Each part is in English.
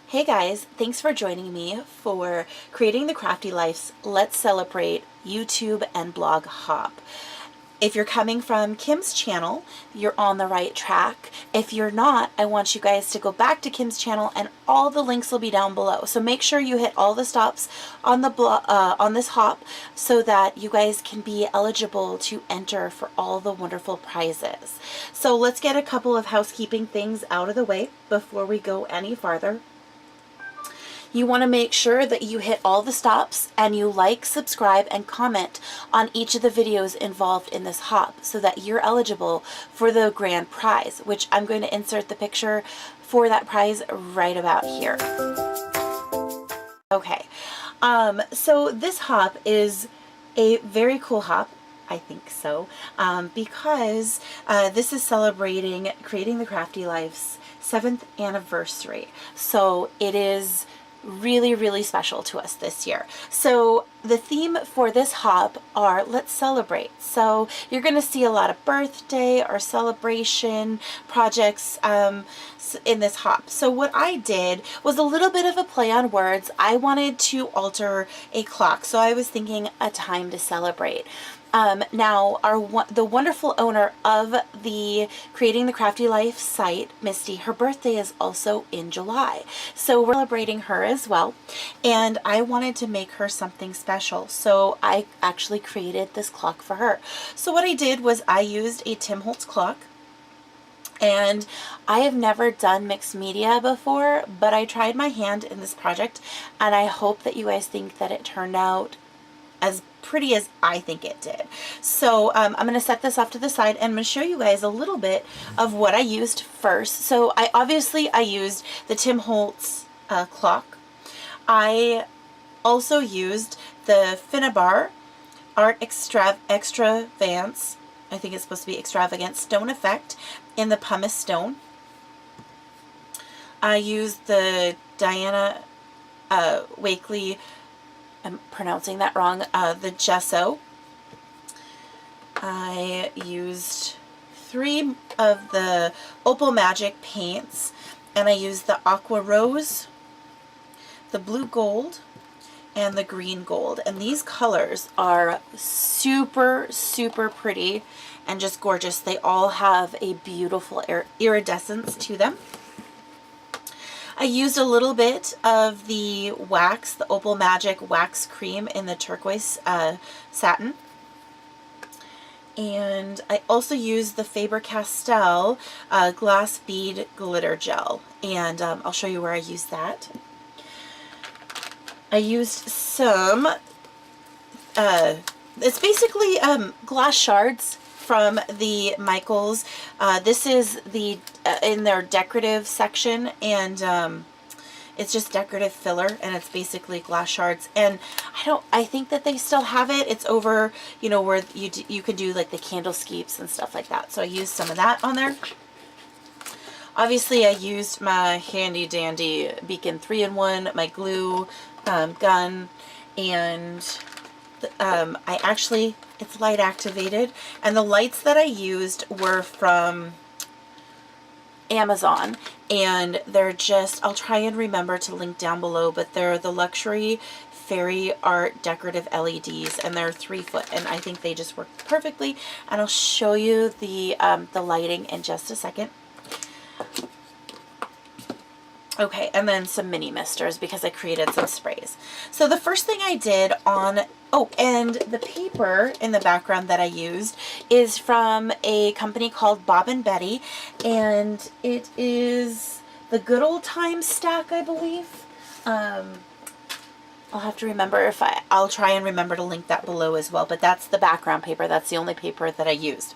Hey guys, thanks for joining me for creating the Crafty Life's Let's Celebrate YouTube and blog hop. If you're coming from Kim's channel, you're on the right track. If you're not, I want you guys to go back to Kim's channel and all the links will be down below. So make sure you hit all the stops on the on this hop so that you guys can be eligible to enter for all the wonderful prizes. So let's get a couple of housekeeping things out of the way before we go any farther. You want to make sure that you hit all the stops and you like, subscribe, and comment on each of the videos involved in this hop so that you're eligible for the grand prize, which I'm going to insert the picture for that prize right about here. Okay, so this hop is a very cool hop. I think so, because this is celebrating Creating the Crafty Life's 7th anniversary. So it is really special to us this year. So the theme for this hop are let's celebrate. So you're going to see a lot of birthday or celebration projects in this hop. So what I did was a little bit of a play on words. I wanted to alter a clock, so I was thinking a time to celebrate. Now, the wonderful owner of the Creating the Crafty Life site, Misty, her birthday is also in July. So we're celebrating her as well. And I wanted to make her something special. So I actually created this clock for her. So what I did was I used a Tim Holtz clock. And I have never done mixed media before, but I tried my hand in this project. And I hope that you guys think that it turned out as pretty as I think it did. So I'm going to set this off to the side and I'm going to show you guys a little bit of what I used first. So I used the Tim Holtz clock. I also used the Finnabair Art Extravagance, I think it's supposed to be extravagant, stone effect in the pumice stone. I used the Dian Wakley, I'm pronouncing that wrong, the Gesso. I used 3 of the Opal Magic paints, and I used the Aqua Rose, the Blue Gold, and the Green Gold. And these colors are super pretty and just gorgeous. They all have a beautiful iridescence to them. I used a little bit of the wax, the Opal Magic wax cream in the turquoise satin. And I also used the Faber-Castell glass bead glitter gel. And I'll show you where I used that. I used some, it's basically glass shards from the Michaels. This is the in their decorative section, and it's just decorative filler, and it's basically glass shards. And I think that they still have it. It's over, you know, where you can do like the candlescapes and stuff like that. So I used some of that on there. Obviously I used my handy dandy Beacon 3-in-1, my glue gun, and it's light activated, and the lights that I used were from Amazon, and they're just, I'll try and remember to link down below, but they're the Luxury Fairy Art decorative LEDs, and they're 3 foot, and I think they just work perfectly. And I'll show you the lighting in just a second. Okay, and then some mini misters because I created some sprays. So the first thing I did on, oh, and the paper in the background that I used is from a company called Bob and Betty, and it is the Good Old Times stack, I believe. I'll have to remember if I'll try and remember to link that below as well, but that's the background paper. That's the only paper that I used.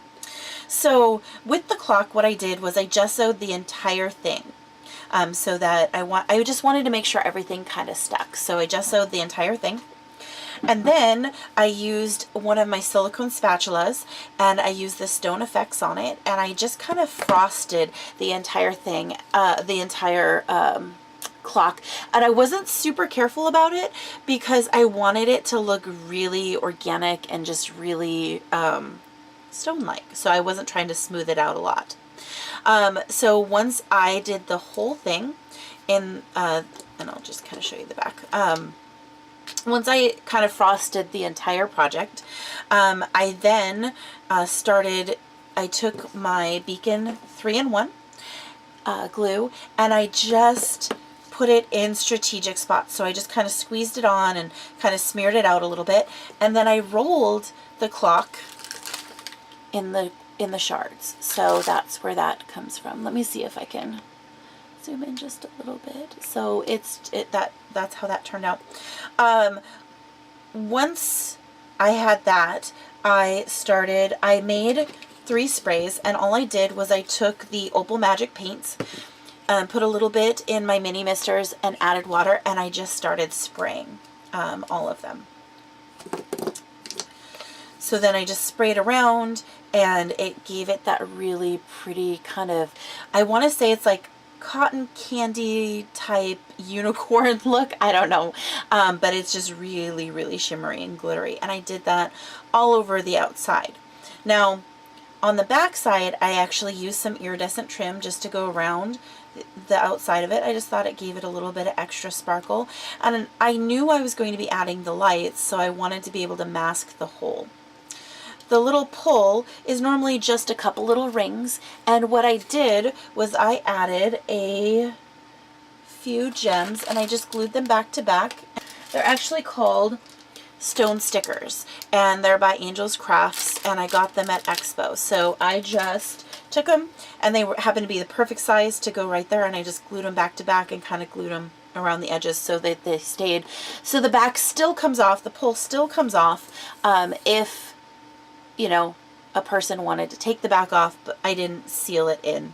So with the clock, what I did was I gessoed the entire thing. So that I just wanted to make sure everything kind of stuck. So I gessoed the entire thing. And then I used one of my silicone spatulas, and I used the stone effects on it, and I just kind of frosted the entire thing, the entire clock, and I wasn't super careful about it because I wanted it to look really organic and just really stone-like. So I wasn't trying to smooth it out a lot. So once I did the whole thing, and I'll just kind of show you the back. Once I kind of frosted the entire project, I then I took my Beacon 3-in-1 glue, and I just put it in strategic spots. So I just kind of squeezed it on and kind of smeared it out a little bit, and then I rolled the clock in the shards. So that's where that comes from. Let me see if I can zoom in just a little bit. So that's how that turned out. Once I had that, I made 3 sprays, and all I did was I took the Opal Magic paints, put a little bit in my mini misters and added water, and I just started spraying all of them. So then I just sprayed around, and it gave it that really pretty kind of, I want to say it's like cotton candy type unicorn look. I don't know, but it's just really, really shimmery and glittery, and I did that all over the outside. Now on the back side, I actually used some iridescent trim just to go around the outside of it. I just thought it gave it a little bit of extra sparkle, and I knew I was going to be adding the lights, so I wanted to be able to mask the hole. The little pull is normally just a couple little rings, and what I did was I added a few gems and I just glued them back to back. They're actually called stone stickers, and they're by Angel's Crafts, and I got them at Expo. So I just took them, and they happened to be the perfect size to go right there, and I just glued them back to back and kind of glued them around the edges so that they stayed. So the back still comes off, the pull still comes off if, you know, a person wanted to take the back off, but I didn't seal it in.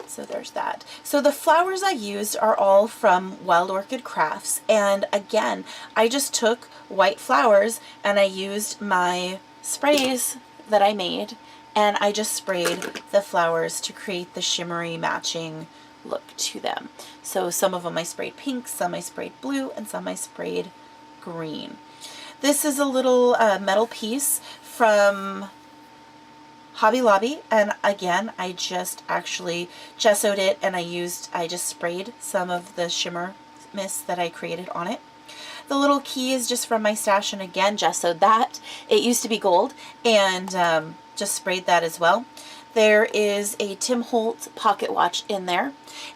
So there's that. So the flowers I used are all from Wild Orchid Crafts, and again, I just took white flowers and I used my sprays that I made, and I just sprayed the flowers to create the shimmery matching look to them. So some of them I sprayed pink, some I sprayed blue, and some I sprayed green. This is a little metal piece from Hobby Lobby, and again, I just actually gessoed it, and I just sprayed some of the shimmer mist that I created on it. The little key is just from my stash, and again, gessoed that. It used to be gold, and just sprayed that as well. There is a Tim Holtz pocket watch in there,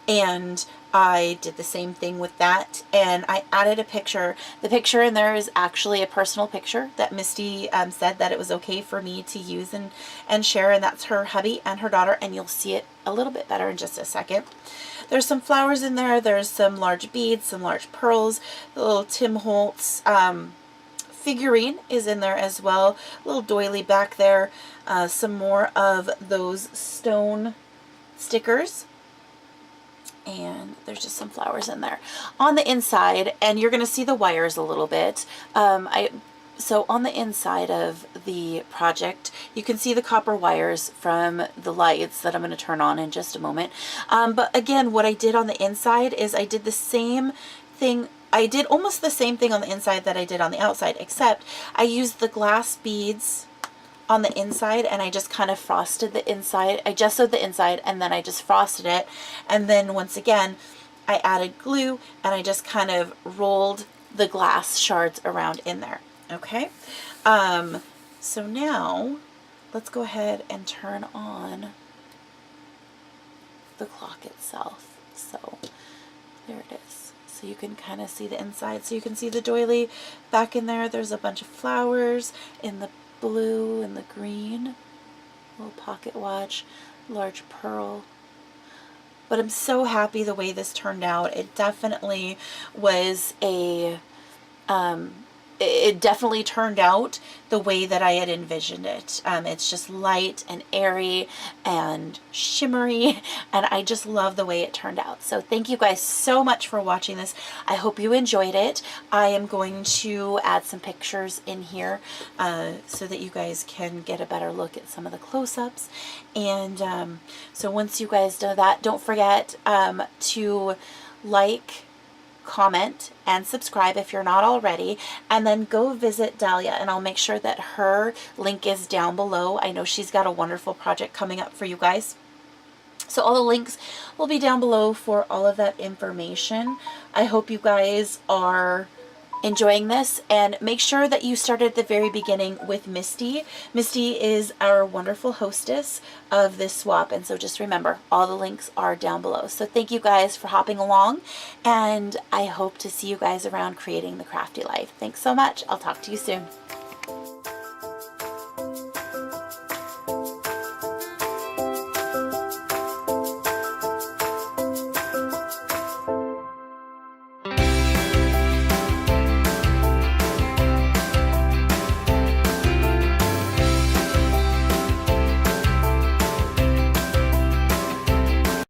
and I did the same thing with that, and I added a picture. The picture in there is actually a personal picture that Misty said that it was okay for me to use and share, and that's her hubby and her daughter, and you'll see it a little bit better in just a second. There's some flowers in there. There's some large beads, some large pearls. The little Tim Holtz figurine is in there as well. A little doily back there. Some more of those stone stickers. And there's just some flowers in there. On the inside, and you're going to see the wires a little bit, so on the inside of the project, you can see the copper wires from the lights that I'm going to turn on in just a moment. But again, what I did on the inside is I did the same thing. I did almost the same thing on the inside that I did on the outside, except I used the glass beads on the inside, and I just kind of frosted the inside. I gessoed the inside, and then I just frosted it, and then once again I added glue, and I just kind of rolled the glass shards around in there. Okay, so now let's go ahead and turn on the clock itself. So there it is. So you can kind of see the inside. So you can see the doily back in there. There's a bunch of flowers in the blue and the green, little pocket watch, large pearl. But I'm so happy the way this turned out. It definitely was a it definitely turned out the way that I had envisioned it. It's just light and airy and shimmery, and I just love the way it turned out. So thank you guys so much for watching this. I hope you enjoyed it. I am going to add some pictures in here so that you guys can get a better look at some of the close-ups. And so once you guys do that, don't forget to like, comment, and subscribe if you're not already, and then go visit Dahlia, and I'll make sure that her link is down below. I know she's got a wonderful project coming up for you guys, so all the links will be down below for all of that information. I hope you guys are enjoying this, and make sure that you start at the very beginning with Misty. Misty is our wonderful hostess of this swap, and so just remember, all the links are down below. So thank you guys for hopping along, and I hope to see you guys around creating the crafty life. Thanks so much. I'll talk to you soon.